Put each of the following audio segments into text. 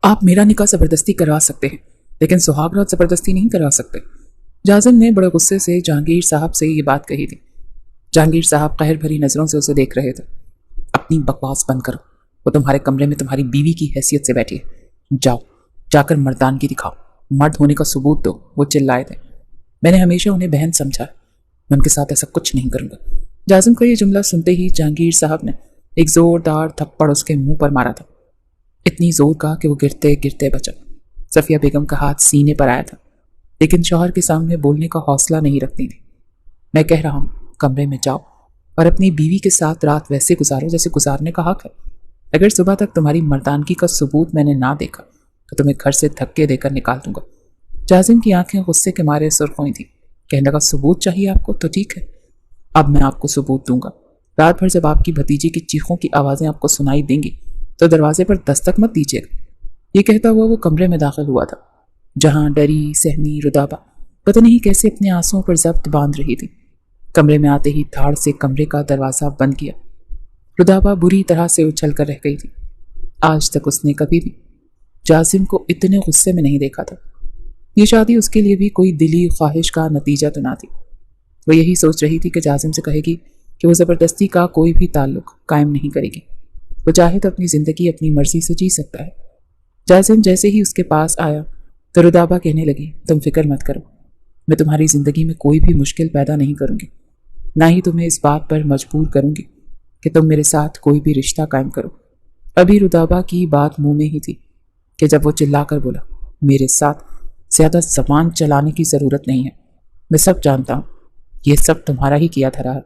آپ میرا نکاح زبردستی کروا سکتے ہیں لیکن سہاگ رات زبردستی نہیں کروا سکتے۔ جازم نے بڑے غصے سے جہانگیر صاحب سے یہ بات کہی تھی۔ جہانگیر صاحب قہر بھری نظروں سے اسے دیکھ رہے تھے۔ اپنی بکواس بند کرو، وہ تمہارے کمرے میں تمہاری بیوی کی حیثیت سے بیٹھی ہے، جاؤ جا کر مردانگی دکھاؤ، مرد ہونے کا ثبوت دو۔ وہ چلائے تھے۔ میں نے ہمیشہ انہیں بہن سمجھا ہے، میں ان کے ساتھ ایسا کچھ نہیں کروں گا۔ جازم کا یہ جملہ سنتے ہی جہانگیر صاحب نے ایک زوردار تھپڑ اس کے منہ پر مارا تھا، اتنی زور کا کہ وہ گرتے گرتے بچا۔ صفیہ بیگم کا ہاتھ سینے پر آیا تھا لیکن شوہر کے سامنے بولنے کا حوصلہ نہیں رکھتی تھی۔ میں کہہ رہا ہوں کمرے میں جاؤ اور اپنی بیوی کے ساتھ رات ویسے گزارو جیسے گزارنے کا حق ہے۔ اگر صبح تک تمہاری مردانگی کا ثبوت میں نے نہ دیکھا تو تمہیں گھر سے دھکے دے کر نکال دوں گا۔ جازم کی آنکھیں غصے کے مارے سرخ ہوئی تھیں۔ کہنے لگا ثبوت چاہیے آپ کو تو ٹھیک ہے، اب میں آپ کو ثبوت دوں گا۔ رات بھر جب آپ کی بھتیجی کی چیخوں کی آوازیں آپ کو سنائی دیں گی تو دروازے پر دستک مت دیجیے گا۔ یہ کہتا ہوا وہ کمرے میں داخل ہوا تھا جہاں ڈری سہمی رودابہ پتہ نہیں کیسے اپنے آنسوؤں پر ضبط باندھ رہی تھی۔ کمرے میں آتے ہی دھاڑ سے کمرے کا دروازہ بند کیا۔ رودابہ بری طرح سے اچھل کر رہ گئی تھی۔ آج تک اس نے کبھی بھی جازم کو اتنے غصے میں نہیں دیکھا تھا۔ یہ شادی اس کے لیے بھی کوئی دلی خواہش کا نتیجہ تو نہ تھی۔ وہ یہی سوچ رہی تھی کہ جازم سے کہے گی کہ وہ زبردستی کا کوئی بھی تعلق قائم نہیں کرے گی، وہ چاہے تو اپنی زندگی اپنی مرضی سے جی سکتا ہے۔ جازم جیسے ہی اس کے پاس آیا تو رودابہ کہنے لگی تم فکر مت کرو، میں تمہاری زندگی میں کوئی بھی مشکل پیدا نہیں کروں گی، نہ ہی تمہیں اس بات پر مجبور کروں گی کہ تم میرے ساتھ کوئی بھی رشتہ قائم کرو۔ ابھی رودابہ کی بات منہ میں ہی تھی کہ جب وہ چلا کر بولا میرے ساتھ زیادہ زبان چلانے کی ضرورت نہیں ہے، میں سب جانتا ہوں، یہ سب تمہارا ہی کیا دھرا ہے۔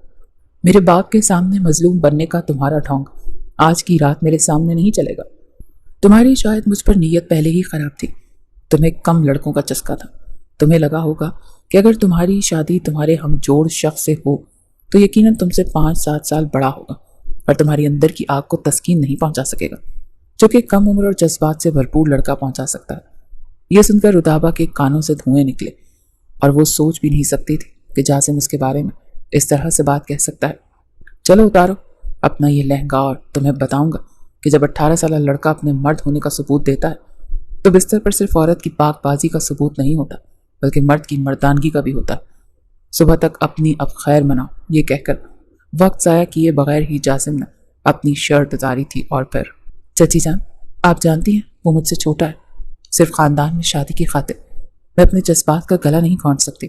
میرے باپ کے سامنے مظلوم بننے کا تمہارا ڈھونگ آج کی رات میرے سامنے نہیں چلے گا۔ تمہاری شاید مجھ پر نیت پہلے ہی خراب تھی، تمہیں کم لڑکوں کا چسکا تھا، تمہیں لگا ہوگا کہ اگر تمہاری شادی تمہارے ہم جوڑ شخص سے ہو تو یقیناً تم سے 5-7 سال بڑا ہوگا اور تمہاری اندر کی آگ کو تسکین نہیں پہنچا سکے گا جو کہ کم عمر اور جذبات سے بھرپور لڑکا پہنچا سکتا ہے۔ یہ سن کر رودابہ کے کانوں سے دھوئیں نکلے اور وہ سوچ بھی نہیں سکتی تھی کہ جازم اس کے بارے میں اس طرح سے بات کہہ سکتا ہے۔ چلو اتارو اپنا یہ لہنگا اور تمہیں بتاؤں گا کہ جب 18 سالہ لڑکا اپنے مرد ہونے کا ثبوت دیتا ہے تو بستر پر صرف عورت کی پاک بازی کا ثبوت نہیں ہوتا بلکہ مرد کی مردانگی کا بھی ہوتا ہے۔ صبح تک اپنی اب خیر مناؤ، یہ کہہ کر وقت ضائع کیے بغیر ہی جازم نے اپنی شرٹ اتاری تھی اور پھر چچی جان آپ جانتی ہیں وہ مجھ سے چھوٹا ہے، صرف خاندان میں شادی کی خاطر میں اپنے جذبات کا گلا نہیں گھونٹ سکتی۔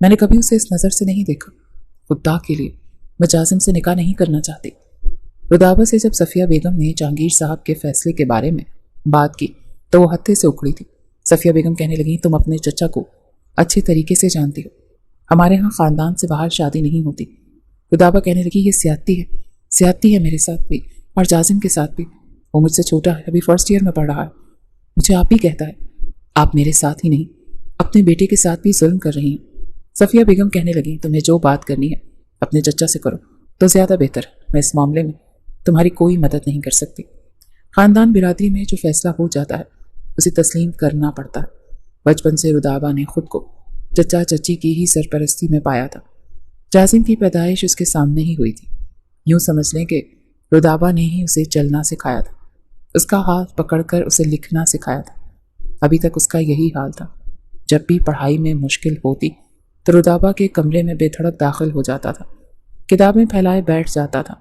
میں نے کبھی اسے اس نظر سے نہیں دیکھا، خدا کے لیے میں جازم سے نکاح نہیں کرنا چاہتی۔ رودابہ سے جب صفیہ بیگم نے جہانگیر صاحب کے فیصلے کے بارے میں بات کی تو وہ ہتھے سے اکھڑی تھی۔ صفیہ بیگم کہنے لگی تم اپنے چچا کو اچھے طریقے سے جانتی ہو، ہمارے ہاں خاندان سے باہر شادی نہیں ہوتی۔ رودابہ کہنے لگی یہ زیادتی ہے میرے ساتھ بھی اور جازم کے ساتھ بھی، وہ مجھ سے چھوٹا ہے، ابھی فرسٹ ایئر میں پڑھ رہا ہے، مجھے آپ ہی کہتا ہے، آپ میرے ساتھ ہی نہیں اپنے بیٹے کے ساتھ بھی ظلم کر رہی ہیں۔ صفیہ بیگم کہنے لگی تمہیں جو بات کرنی ہے اپنے چچا سے کرو تو زیادہ بہتر ہے، میں اس معاملے میں تمہاری کوئی مدد نہیں کر سکتی۔ خاندان برادری میں جو فیصلہ ہو جاتا ہے اسے تسلیم کرنا پڑتا ہے۔ بچپن سے رودابہ نے خود کو چچا چچی کی ہی سرپرستی میں پایا تھا۔ جازم کی پیدائش اس کے سامنے ہی ہوئی تھی، یوں سمجھ لیں کہ رودابہ نے ہی اسے چلنا سکھایا تھا، اس کا ہاتھ پکڑ کر اسے لکھنا سکھایا تھا۔ ابھی تک اس کا یہی حال تھا، جب بھی پڑھائی میں مشکل ہوتی تو رودابہ کے کمرے میں بے دھڑک داخل ہو جاتا تھا، کتابیں پھیلائے بیٹھ جاتا تھا۔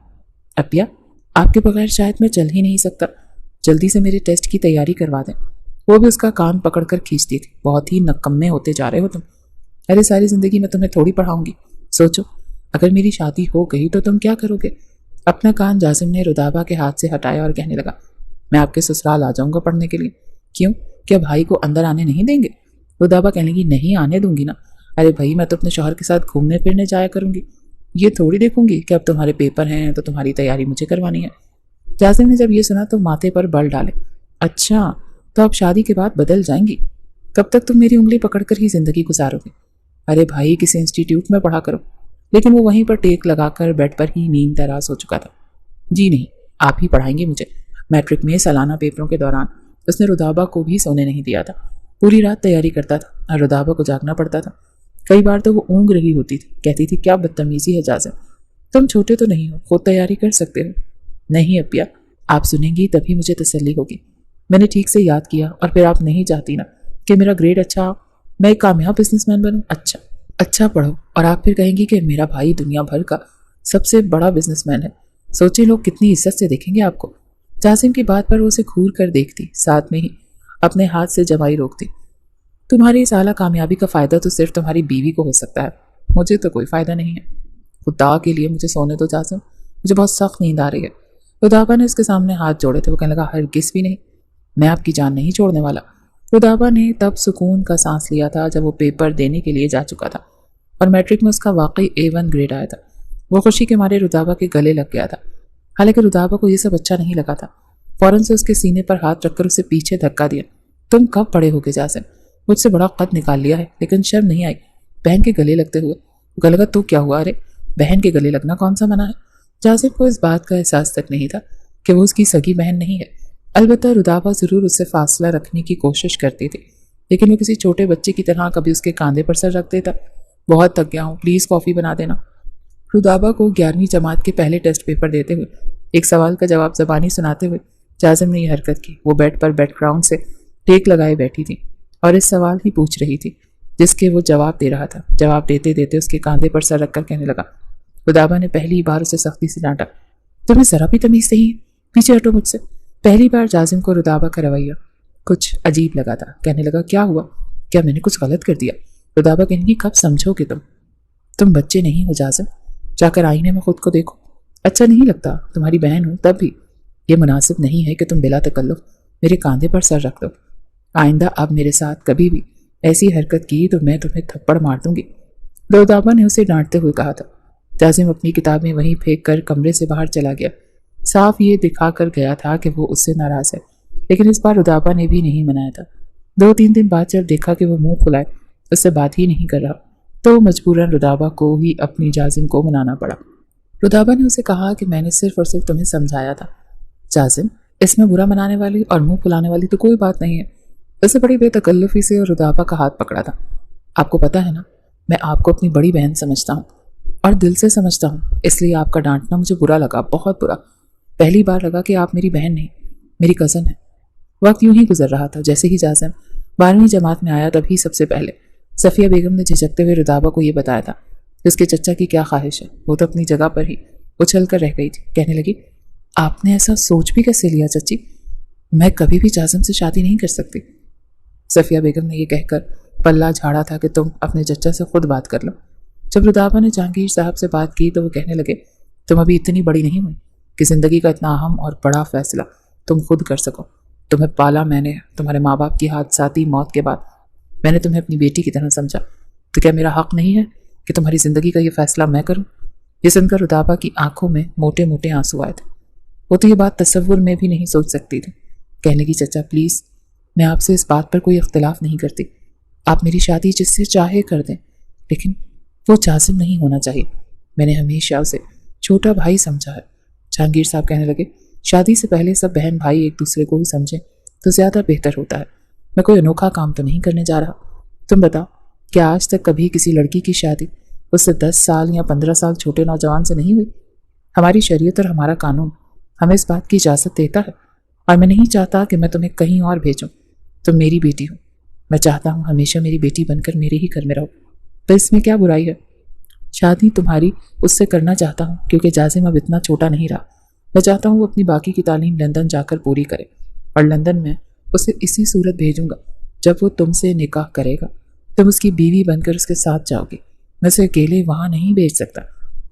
اپیا آپ کے بغیر شاید میں چل ہی نہیں سکتا، جلدی سے میرے ٹیسٹ کی تیاری کروا دیں۔ وہ بھی اس کا کان پکڑ کر کھینچتی تھی، بہت ہی نکمے ہوتے جا رہے ہو تم، ارے ساری زندگی میں تمہیں تھوڑی پڑھاؤں گی، سوچو اگر میری شادی ہو گئی تو تم کیا کرو گے؟ اپنا کان جازم نے رودابہ کے ہاتھ سے ہٹایا اور کہنے لگا میں آپ کے سسرال آ جاؤں گا پڑھنے کے لیے۔ کیوں، کیا بھائی کو اندر آنے نہیں دیں گے؟ رودابہ کہنے لگی نہیں آنے دوں گی نا، ارے بھائی میں تو اپنے شوہر کے ساتھ گھومنے پھرنے جایا کروں گی، یہ تھوڑی دیکھوں گی کہ اب تمہارے پیپر ہیں تو تمہاری تیاری مجھے کروانی ہے۔ جازم نے جب یہ سنا تو ماتھے پر بل ڈالے، اچھا تو اب شادی کے بعد بدل جائیں گی، کب تک تم میری انگلی پکڑ کر ہی زندگی گزارو گے؟ ارے بھائی کسی انسٹیٹیوٹ میں پڑھا کرو۔ لیکن وہ وہیں پر ٹیک لگا کر بیڈ پر ہی نیند دراز ہو چکا تھا۔ جی نہیں، آپ ہی پڑھائیں گے مجھے۔ میٹرک میں سالانہ پیپروں کے دوران اس نے رودابہ کو بھی سونے نہیں دیا تھا، پوری رات تیاری کرتا تھا اور رودابہ کو جاگنا پڑتا تھا۔ کئی بار تو وہ اونگ رہی ہوتی تھی، کہتی تھی کیا بدتمیزی ہے جازم، تم چھوٹے تو نہیں ہو، خود تیاری کر سکتے ہو۔ نہیں اپیا، آپ سنیں گی تبھی مجھے تسلی ہوگی، میں نے ٹھیک سے یاد کیا، اور پھر آپ نہیں چاہتی نا کہ میرا گریڈ اچھا ہو، میں ایک کامیاب بزنس مین بنوں؟ اچھا پڑھو اور آپ پھر کہیں گی کہ میرا بھائی دنیا بھر کا سب سے بڑا بزنس مین ہے، سوچیں لوگ کتنی عزت سے دیکھیں گے آپ کو۔ جاسم کی بات پر وہ اسے گھور کر دیکھتی، ساتھ میں ہی اپنے ہاتھ سے جوائی روکتی۔ تمہاری اس اعلیٰ کامیابی کا فائدہ تو صرف تمہاری بیوی کو ہو سکتا ہے، مجھے تو کوئی فائدہ نہیں ہے۔ خدا کے لیے مجھے سونے دو جاسم، مجھے بہت سخت نیند آ رہی ہے۔ رودابا نے اس کے سامنے ہاتھ جوڑے تھے، وہ کہنے لگا ہرگز بھی نہیں، میں آپ کی جان نہیں چھوڑنے والا۔ رودابا نے تب سکون کا سانس لیا تھا جب وہ پیپر دینے کے لیے جا چکا تھا اور میٹرک میں اس کا واقعی A1 گریڈ آیا تھا۔ وہ خوشی کے مارے رودابا کے گلے لگ گیا تھا، حالانکہ رودابا کو یہ سب اچھا نہیں لگا تھا۔ فوراً سے اس کے سینے پر ہاتھ رکھ کر اسے پیچھے دھکا دیا۔ تم کب بڑے ہو گے جاسم؟ مجھ سے بڑا قد نکال لیا ہے، لیکن شرم نہیں آئی بہن کے گلے لگتے ہوئے؟ وہ لگا تو کیا ہوا؟ ارے بہن کے گلے لگنا کون سا منع ہے؟ جاسم کو اس بات کا احساس تک نہیں تھا کہ وہ اس کی سگی بہن نہیں ہے۔ البتہ رودابا ضرور اس سے فاصلہ رکھنے کی کوشش کرتی تھی، لیکن وہ کسی چھوٹے بچے کی طرح کبھی اس کے کاندھے پر سر رکھ دیتا۔ بہت تھک گیا ہوں، پلیز کافی بنا دینا۔ رودابا کو 11ویں جماعت کے پہلے ٹیسٹ پیپر دیتے ہوئے ایک سوال کا جواب زبانی سناتے ہوئے جاسم نے یہ حرکت کی۔ وہ بیڈ پر بیک گراؤنڈ سے ٹیک لگائے بیٹھی تھی اور اس سوال ہی پوچھ رہی تھی جس کے وہ جواب دے رہا تھا۔ جواب دیتے دیتے اس کے کاندھے پر سر رکھ کر کہنے لگا۔ رودابا نے پہلی بار اسے سختی سے ڈانٹا۔ تمہیں ذرا بھی تمیز نہیں ہے، پیچھے ہٹو مجھ سے۔ پہلی بار جاسم کو رودابا کا رویہ کچھ عجیب لگا تھا۔ کہنے لگا کیا ہوا؟ کیا میں نے کچھ غلط کر دیا؟ رودابا کہنے لگی کب سمجھو گے تم بچے نہیں ہو جاسم، جا کر آئینے میں خود کو دیکھو۔ اچھا نہیں لگتا، تمہاری بہن ہوں تب بھی یہ مناسب نہیں ہے کہ تم بلا تکلف میرے کاندھے پر سر رکھ دو۔ آئندہ اب میرے ساتھ کبھی بھی ایسی حرکت کی تو میں تمہیں تھپڑ مار دوں گی، رودابا نے اسے ڈانٹتے ہوئے کہا تھا۔ جاسم اپنی کتابیں وہیں پھینک کر کمرے سے باہر چلا گیا۔ صاف یہ دکھا کر گیا تھا کہ وہ اس سے ناراض ہے، لیکن اس بار رودابا نے بھی نہیں منایا تھا۔ 2-3 دن بعد جب دیکھا کہ وہ منہ پھلائے اس سے بات ہی نہیں کر رہا تو مجبوراً رودابا کو ہی اپنی جاسم کو منانا پڑا۔ رودابا نے اسے کہا کہ میں نے صرف اور صرف تمہیں سمجھایا تھا جاسم، اس میں برا منانے والی اور منہ پھلانے والی تو کوئی بات نہیں ہے۔ اسے بڑی بے تکلفی سے رودابا کا ہاتھ پکڑا تھا۔ آپ کو پتا ہے نا، میں آپ کو اپنی بڑی بہن سمجھتا ہوں اور دل سے سمجھتا ہوں، اس لیے آپ کا ڈانٹنا مجھے برا لگا، بہت برا۔ پہلی بار لگا کہ آپ میری بہن نہیں، میری کزن ہے۔ وقت یوں ہی گزر رہا تھا۔ جیسے ہی جاسم 12ویں جماعت میں آیا تبھی سب سے پہلے صفیہ بیگم نے جھجکتے ہوئے رودابا کو یہ بتایا تھا کہ اس کے چچا کی کیا خواہش ہے۔ وہ تو اپنی جگہ پر ہی اچھل کر رہ گئی تھی۔ کہنے لگی آپ نے ایسا سوچ بھی کیسے لیا چچی؟ میں کبھی بھی جاسم سے شادی نہیں کر سکتی۔ صفیہ بیگم نے یہ کہہ کر پلہ جھاڑا تھا کہ تم اپنے چچا سے خود بات کر لو۔ جب رودابا نے جہانگیر صاحب سے بات کی تو وہ کہنے لگے تم ابھی اتنی بڑی نہیں ہوئی کہ زندگی کا اتنا اہم اور بڑا فیصلہ تم خود کر سکو۔ تمہیں پالا میں نے، تمہارے ماں باپ کی حادثاتی موت کے بعد میں نے تمہیں اپنی بیٹی کی طرح سمجھا، تو کیا میرا حق نہیں ہے کہ تمہاری زندگی کا یہ فیصلہ میں کروں؟ یہ سن کر رودابا کی آنکھوں میں موٹے موٹے آنسو آئے تھے۔ وہ تو یہ بات تصور میں بھی نہیں سوچ سکتی تھی۔ کہنے لگی چچا پلیز، میں آپ سے اس بات پر کوئی اختلاف نہیں کرتی، آپ میری شادی جس سے چاہے کر دیں، لیکن وہ جاسم نہیں ہونا چاہیے۔ میں نے ہمیشہ اسے چھوٹا بھائی سمجھا ہے۔ جہانگیر صاحب کہنے لگے شادی سے پہلے سب بہن بھائی ایک دوسرے کو ہی سمجھیں تو زیادہ بہتر ہوتا ہے۔ میں کوئی انوکھا کام تو نہیں کرنے جا رہا۔ تم بتاؤ، کیا آج تک کبھی کسی لڑکی کی شادی اس سے 10 سال یا 15 سال چھوٹے نوجوان سے نہیں ہوئی؟ ہماری شریعت اور ہمارا قانون ہمیں اس بات کی اجازت دیتا ہے، اور میں نہیں چاہتا کہ میں تمہیں کہیں اور بھیجوں۔ تم میری بیٹی ہو، میں چاہتا ہوں ہمیشہ میری بیٹی بن کر میرے ہی گھر میں رہو، تو اس میں کیا برائی ہے؟ شادی تمہاری اس سے کرنا چاہتا ہوں کیونکہ جاسم اب اتنا چھوٹا نہیں رہا۔ میں چاہتا ہوں وہ اپنی باقی کی تعلیم لندن جا کر پوری کرے، اور لندن میں اسے اسی صورت بھیجوں گا جب وہ تم سے نکاح کرے گا، تم اس کی بیوی بن کر اس کے ساتھ جاؤ گی۔ میں اسے اکیلے وہاں نہیں بھیج سکتا۔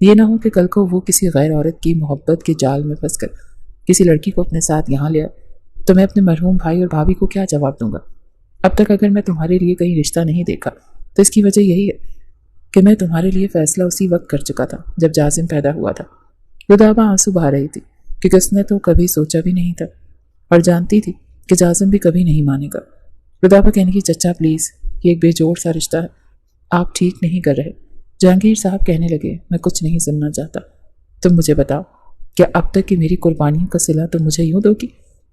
یہ نہ ہو کہ کل کو وہ کسی غیر عورت کی محبت کے جال میں پھنس کر کسی لڑکی کو اپنے ساتھ یہاں لے آئے، تو میں اپنے مرحوم بھائی اور بھابھی کو کیا جواب دوں گا؟ اب تک اگر میں تمہارے لیے کہیں رشتہ نہیں دیکھا تو اس کی وجہ یہی ہے کہ میں تمہارے لیے فیصلہ اسی وقت کر چکا تھا جب جاسم پیدا ہوا تھا۔ رودابا آنسو بہا رہی تھی کیونکہ اس نے تو کبھی سوچا بھی نہیں تھا اور جانتی تھی کہ جاسم بھی کبھی نہیں مانے گا۔ رودابا کہنے کی چچا پلیز، یہ ایک بے جوڑ سا رشتہ ہے، آپ ٹھیک نہیں کر رہے۔ جہانگیر صاحب کہنے لگے میں کچھ نہیں سننا چاہتا، تم مجھے بتاؤ کیا اب تک کی میری قربانیوں کا صلہ تم مجھے یوں دو گی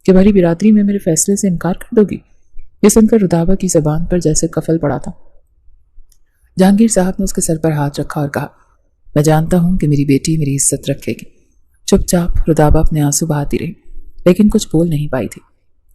کہ بھری برادری میں میرے فیصلے سے انکار کر دو گی؟ یہ سن کر رودابا کی زبان پر جیسے قفل پڑا تھا۔ جہانگیر صاحب نے اس کے سر پر ہاتھ رکھا اور کہا میں جانتا ہوں کہ میری بیٹی میری عزت رکھے گی۔ چپ چاپ رودابا اپنے آنسو بہاتی رہی لیکن کچھ بول نہیں پائی تھی۔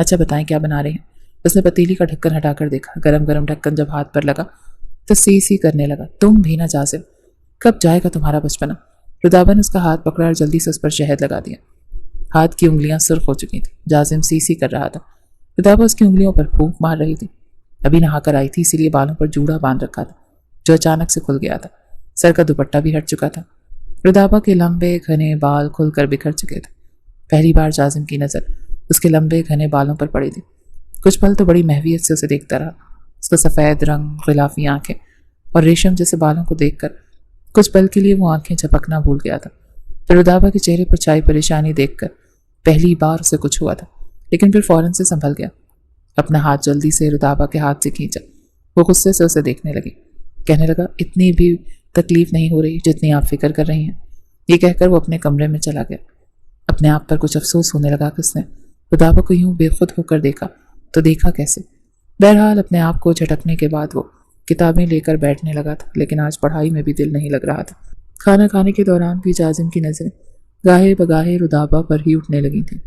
اچھا بتائیں کیا بنا رہے ہیں؟ اس نے پتیلی کا ڈھکن ہٹا کر دیکھا۔ گرم گرم ڈھکن جب ہاتھ پر لگا تو سی سی کرنے لگا۔ تم بھی نہ جاسم، کب جائے گا تمہارا بچپنا؟ رودابا نے اس کا ہاتھ پکڑا اور جلدی سے اس پر شہد لگا دیا۔ ہاتھ کی انگلیاں سرخ ہو چکی تھیں۔ جاسم سی سی کر رہا تھا۔ رودابا اس کی انگلیوں پر پھونک مار رہی تھی۔ ابھی نہا کر آئی تھی، اسی لیے بالوں پر جوڑا باندھ رکھا تھا جو اچانک سے کھل گیا تھا۔ سر کا دوپٹہ بھی ہٹ چکا تھا۔ رودابا کے لمبے گھنے بال کھل کر بکھر چکے تھے۔ پہلی بار جاسم کی نظر اس کے لمبے گھنے بالوں پر پڑی تھی۔ کچھ پل تو بڑی محویت سے اسے دیکھتا رہا۔ اس کا سفید رنگ، غلافی آنکھیں اور ریشم جیسے بالوں کو دیکھ کر کچھ پل کے لیے وہ آنکھیں جھپکنا بھول گیا تھا۔ پھر رودابا کے چہرے پر چھائی پریشانی دیکھ کر پہلی بار اسے کچھ ہوا تھا، لیکن پھر فوراً سے سنبھل گیا۔ اپنا ہاتھ جلدی سے رودابا کے ہاتھ سے کھینچا۔ وہ غصے سے اسے دیکھنے لگی۔ کہنے لگا، اتنی بھی تکلیف نہیں ہو رہی جتنی آپ فکر کر رہی ہیں۔ یہ کہہ کر وہ اپنے کمرے میں چلا گیا۔ اپنے آپ پر کچھ افسوس ہونے لگا کہ اس نے رودابا کو یوں بے خود ہو کر دیکھا تو دیکھا کیسے۔ بہرحال اپنے آپ کو جھٹکنے کے بعد وہ کتابیں لے کر بیٹھنے لگا تھا، لیکن آج پڑھائی میں بھی دل نہیں لگ رہا تھا۔ کھانا کھانے کے دوران بھی جاسم کی نظریں گاہے بگاہے رودابا پر ہی اٹھنے لگی تھیں۔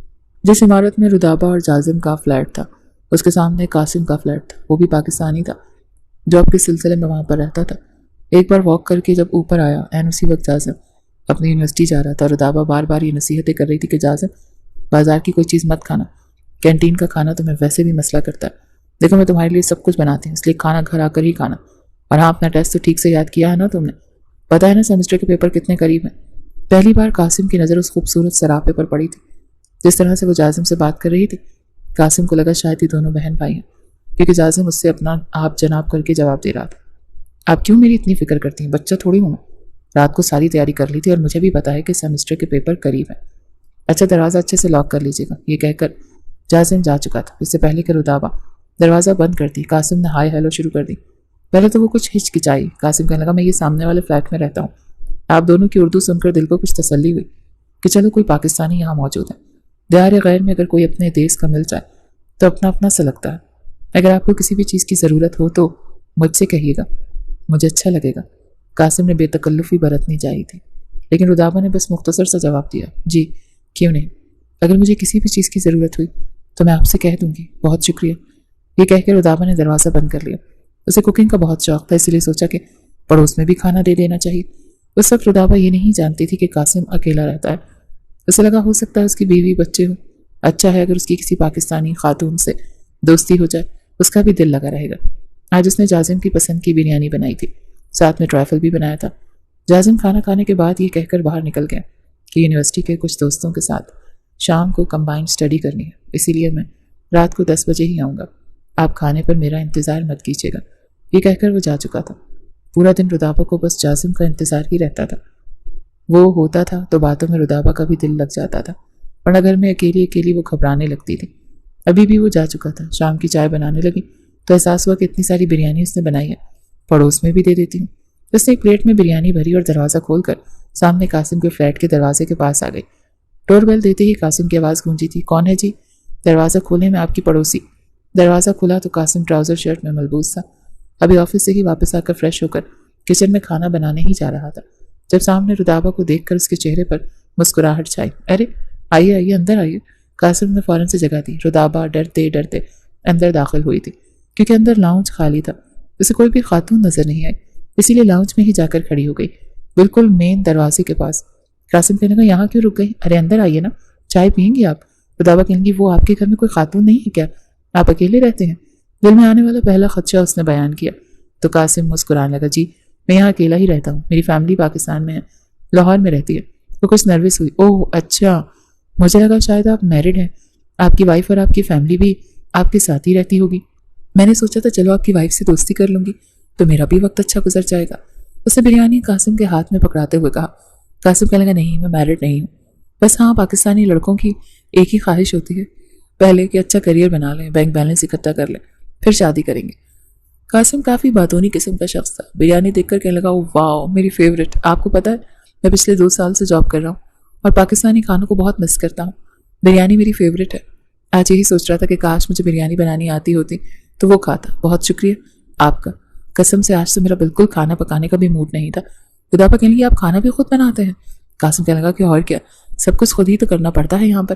جس عمارت میں رودابا اور جاسم کا فلیٹ تھا، اس کے سامنے قاسم کا فلیٹ تھا۔ وہ بھی پاکستانی تھا، جاب کے سلسلے میں وہاں پر رہتا تھا۔ ایک بار واک کر کے جب اوپر آیا، این اسی وقت جاسم اپنی یونیورسٹی جا رہا تھا۔ رودابا بار بار یہ نصیحتیں کر رہی تھی کہ جاسم، بازار کی کوئی چیز مت کھانا، کینٹین کا کھانا تمہیں ویسے بھی مسئلہ کرتا ہے۔ دیکھو میں تمہارے لیے سب کچھ بناتی ہوں، اس لیے کھانا گھر آ کر ہی کھانا۔ اور ہاں، اپنا ٹیسٹ تو ٹھیک سے یاد کیا ہے نا تم نے؟ پتہ ہے نا سیمسٹر کے پیپر کتنے قریب ہیں؟ پہلی بار قاسم کی نظر اس خوبصورت سراپے پر پڑی تھی۔ جس طرح سے وہ جاسم سے بات کر رہی تھی، قاسم کو لگا شاید یہ دونوں بہن بھائی ہیں، کیونکہ جاسم اس سے اپنا آپ جناب کر کے جواب دے رہا تھا۔ آپ کیوں میری اتنی فکر کرتی ہیں؟ بچہ تھوڑی ہوں میں۔ رات کو ساری تیاری کر لی تھی اور مجھے بھی پتا ہے کہ سیمسٹر کے پیپر قریب ہیں۔ اچھا دروازہ اچھے سے لاک کر لیجیے گا۔ یہ کہہ کر جاسم جا چکا تھا۔ اس سے پہلے کہ رودابا دروازہ بند کر دی، قاسم نے ہائے ہیلو شروع کر دی۔ پہلے تو وہ کچھ ہچکچائی۔ قاسم کہنے لگا، میں یہ سامنے والے فلیٹ میں رہتا ہوں۔ آپ دونوں کی اردو سن کر دل کو کچھ تسلی ہوئی کہ چلو کوئی پاکستانی یہاں موجود ہے۔ دیار غیر میں اگر کوئی اپنے دیس کا مل جائے تو اپنا اپنا سا لگتا ہے۔ اگر آپ کو کسی بھی چیز کی ضرورت ہو تو مجھ سے کہیے گا، مجھے اچھا لگے گا۔ قاسم نے بے تکلفی برتنی چاہی تھی، لیکن رودابا نے بس مختصر سا جواب دیا، جی کیوں نہیں، اگر مجھے کسی بھی چیز کی ضرورت ہوئی تو میں آپ سے کہہ دوں گی، بہت شکریہ۔ یہ کہہ کے رودابا نے دروازہ بند کر لیا۔ اسے کوکنگ کا بہت شوق تھا، اسی لیے سوچا کہ پڑوس میں بھی کھانا دے دینا چاہیے۔ اس وقت رودابا یہ نہیں جانتی تھی کہ قاسم اکیلا رہتا ہے۔ اسے لگا ہو سکتا ہے اس کی بیوی بچے ہوں، اچھا ہے اگر اس کی کسی پاکستانی خاتون سے دوستی ہو جائے، اس کا بھی دل لگا رہے گا۔ آج اس نے جاسم کی پسند کی بریانی بنائی تھی، ساتھ میں ٹرائفل بھی بنایا تھا۔ جاسم کھانا کھانے کے بعد یہ کہہ کر باہر نکل گیا کہ یونیورسٹی کے کچھ دوستوں کے ساتھ شام کو کمبائنڈ اسٹڈی کرنی ہے، اسی لیے میں رات کو 10 بجے ہی آؤں گا۔ آپ کھانے پر میرا انتظار مت کیجیے گا۔ یہ کہہ کر وہ جا چکا تھا۔ پورا دن رودابا کو بس جاسم کا انتظار ہی رہتا تھا۔ وہ ہوتا تھا تو باتوں میں رودابا کا بھی دل لگ جاتا تھا، ورنہ گھر میں اکیلی اکیلی وہ گھبرانے لگتی تھی۔ ابھی بھی وہ جا چکا تھا۔ شام کی چائے بنانے لگی تو احساس ہوا کہ اتنی ساری بریانی اس نے بنائی ہے، پڑوس میں بھی دے دیتی ہوں۔ اس نے ایک پلیٹ میں بریانی بھری اور دروازہ کھول کر سامنے قاسم کے فلیٹ کے دروازے کے پاس آ گئی۔ ڈور بیل دیتے ہی قاسم کی آواز گونجی تھی، کون ہے جی؟ دروازہ کھولے، میں آپ کی پڑوسی۔ دروازہ کھلا تو قاسم ٹراؤزر شرٹ میں ملبوس تھا۔ ابھی آفس سے ہی واپس آ کر فریش ہو کر کچن میں کھانا بنانے ہی جا رہا تھا جب سامنے رودابا کو دیکھ کر اس کے چہرے پر مسکراہٹ چھائی۔ ارے آئیے آئیے، اندر آئیے۔ قاسم نے فوراً سے جگہ دی۔ رودابا ڈرتے ڈرتے اندر داخل ہوئی تھی، کیونکہ اندر لاؤنج خالی تھا۔ اسے کوئی بھی خاتون نظر نہیں آئی، اسی لیے لاؤنج میں ہی جا کر کھڑی ہو گئی، بالکل مین دروازے کے پاس۔ قاسم کہنے لگا، یہاں کیوں رک گئی؟ ارے اندر آئیے نا، چائے پئیں گی آپ؟ رودابا کہنے لگی، وہ آپ کے گھر میں کوئی خاتون نہیں ہے کیا؟ آپ اکیلے رہتے ہیں؟ دل میں آنے والا پہلا خدشہ اس نے بیان کیا تو قاسم مسکرانے لگا، جی میں یہاں اکیلا ہی رہتا ہوں، میری فیملی پاکستان میں ہے، لاہور میں رہتی ہے۔ وہ کچھ نروس ہوئی۔ اوہ اچھا، مجھے لگا شاید آپ میرڈ ہیں، آپ کی وائف اور آپ کی فیملی بھی آپ کے ساتھ ہی رہتی ہوگی۔ میں نے سوچا تھا چلو آپ کی وائف سے دوستی کر لوں گی تو میرا بھی وقت اچھا گزر جائے گا۔ اس نے بریانی قاسم کے ہاتھ میں پکڑاتے ہوئے کہا۔ قاسم کہنے لگا، نہیں میں میرڈ نہیں ہوں، بس ہاں پاکستانی لڑکوں کی ایک ہی خواہش ہوتی ہے، پہلے کہ اچھا کریئر بنا لیں، بینک بیلنس اکٹھا کر لیں، پھر شادی کریں گے۔ قاسم کافی باتونی قسم کا شخص تھا۔ بریانی دیکھ کر کہنے لگا، واو میری فیوریٹ۔ آپ کو پتہ ہے میں پچھلے 2 سال سے جاب کر رہا ہوں اور پاکستانی کھانوں کو بہت مس کرتا ہوں، بریانی میری فیوریٹ ہے۔ آج یہی سوچ رہا تھا کہ کاش مجھے بریانی بنانی آتی ہوتی تو وہ کھاتا۔ بہت شکریہ آپ کا، قسم سے آج سے میرا بالکل کھانا پکانے کا بھی موڈ نہیں تھا۔ رودابا کہنے لگی، آپ کھانا بھی خود بناتے ہیں؟ قاسم کہنے لگا کہ اور کیا، سب کچھ خود ہی تو کرنا پڑتا ہے یہاں پر۔